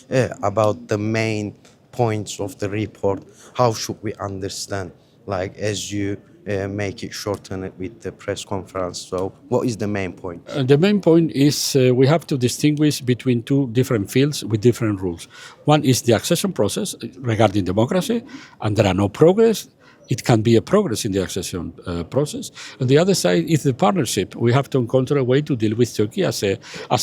about the main points of the report. How should we understand, like as you make it shorten it with the press conference? So, what is the main point? The main point is we have to distinguish between two different fields with different rules. One is the accession process regarding democracy, and there are no progress. It can be a progress in the accession process. And the other side is the partnership. We have to encounter a way to deal with Turkey as a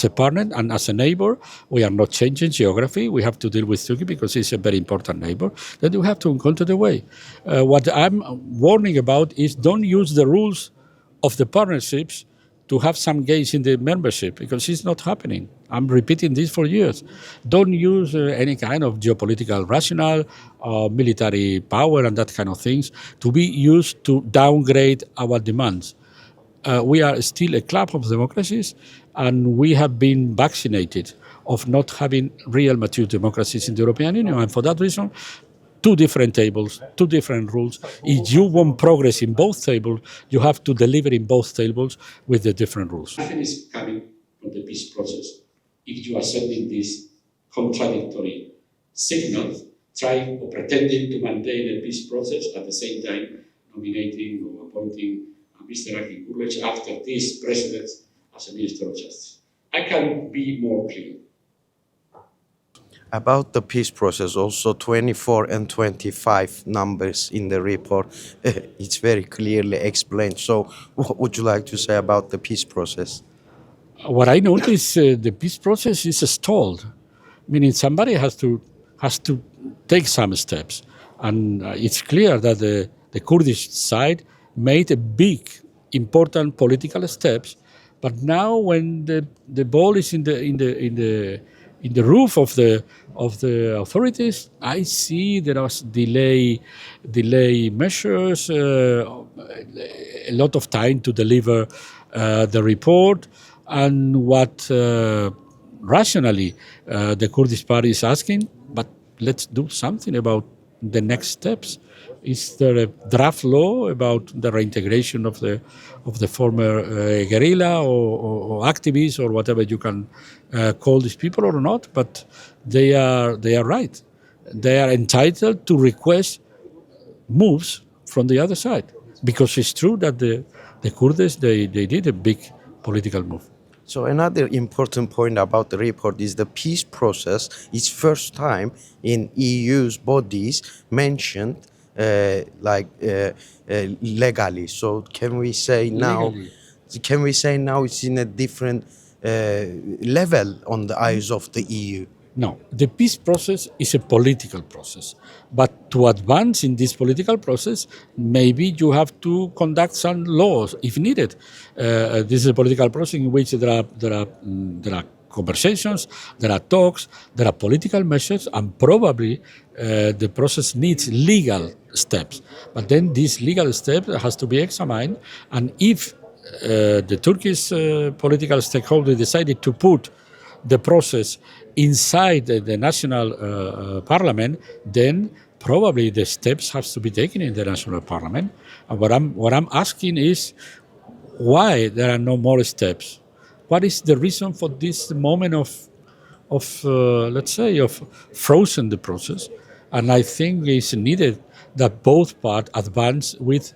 partner and as a neighbor. We are not changing geography. We have to deal with Turkey because it's a very important neighbor. Then we have to encounter the way. What I'm warning about is don't use the rules of the partnerships to have some gains in the membership because it's not happening. I'm repeating this for years. Don't use any kind of geopolitical rationale, military power and that kind of things to be used to downgrade our demands. We are still a club of democracies and we have been vaccinated of not having real mature democracies in the European Union. And for that reason, two different tables, two different rules. If you want progress in both tables, you have to deliver in both tables with the different rules. Nothing is coming from the peace process if you are sending these contradictory signals, trying or pretending to maintain a peace process at the same time nominating or appointing Mr. Akin after this president as a Minister of Justice. I can be more clear. About the peace process, also 24 and 25 numbers in the report, it's very clearly explained. So, what would you like to say about the peace process? What I notice, the peace process is stalled, meaning somebody has to take some steps, and it's clear that the Kurdish side made a big, important political steps, but now when the ball is in the roof of the authorities, I see there was delay measures, a lot of time to deliver the report, and what rationally the Kurdish party is asking, but let's do something about the next steps. Is there a draft law about the reintegration of the former guerrilla or activists or whatever you can call these people or not? But they are right. They are entitled to request moves from the other side because it's true that the Kurds they did a big political move. So another important point about the report is the peace process is first time in EU's bodies mentioned legally. So can we say now? Legally. Can we say now it's in a different level on the eyes of the EU? No, the peace process is a political process. But to advance in this political process, maybe you have to conduct some laws if needed. This is a political process in which there are conversations, there are talks, there are political measures, and probably the process needs legal steps. But then this legal step has to be examined, and if the Turkish political stakeholder decided to put the process inside the national parliament, then probably the steps have to be taken in the national parliament. And what I'm asking is why there are no more steps. What is the reason for this moment of let's say of frozen the process? And I think it's needed that both parts advance with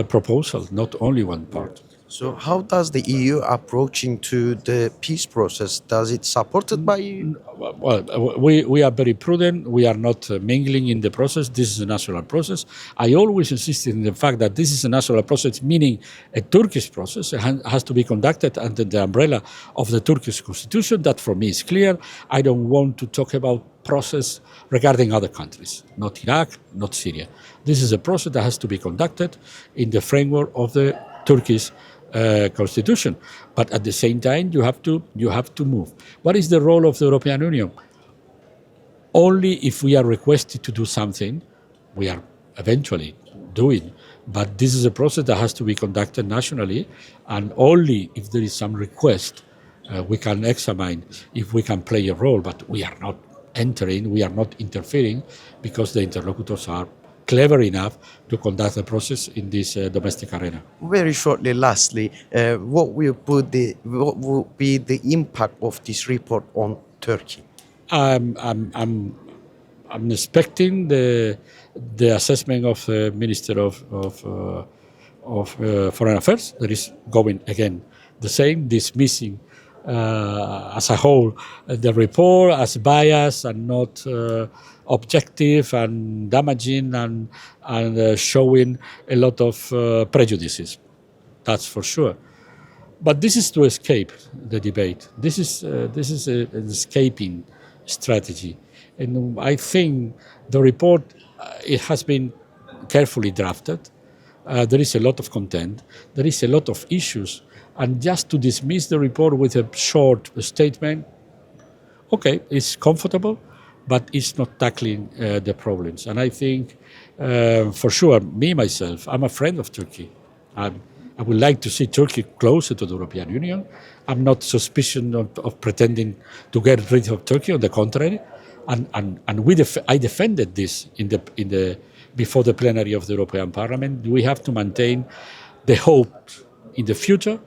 proposals, not only one part. So how does the EU approaching to the peace process? Does it supported by you? Well, we are very prudent. We are not mingling in the process. This is a national process. I always insist in the fact that this is a national process, meaning a Turkish process. It has to be conducted under the umbrella of the Turkish constitution. That for me is clear. I don't want to talk about process regarding other countries, not Iraq, not Syria. This is a process that has to be conducted in the framework of the Turkish constitution, but at the same time you have to move. What is the role of the European Union? Only if we are requested to do something, we are eventually doing. But this is a process that has to be conducted nationally, and only if there is some request, we can examine if we can play a role. But we are not entering, we are not interfering, because the interlocutors are clever enough to conduct the process in this domestic arena. Very shortly, lastly, what will be the impact of this report on Turkey? I'm expecting the assessment of the Minister of Foreign Affairs. That is going again the same, dismissing as a whole the report as biased and not objective and damaging and showing a lot of prejudices. That's for sure. But this is to escape the debate. This is an escaping strategy, and I think the report it has been carefully drafted. There is a lot of content. There is a lot of issues, and just to dismiss the report with a short statement, okay, it's comfortable, but it's not tackling the problems. And I think, for sure, me myself, I'm a friend of Turkey. I would like to see Turkey closer to the European Union. I'm not suspicious of pretending to get rid of Turkey. On the contrary, and I defended this before the plenary of the European Parliament. We have to maintain the hope in the future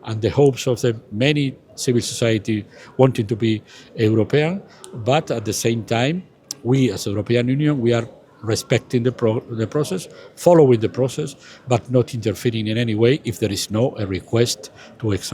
and the hopes of the many civil society wanting to be European, but at the same time, we as the European Union, we are respecting the process, following the process, but not interfering in any way if there is no a request to examine.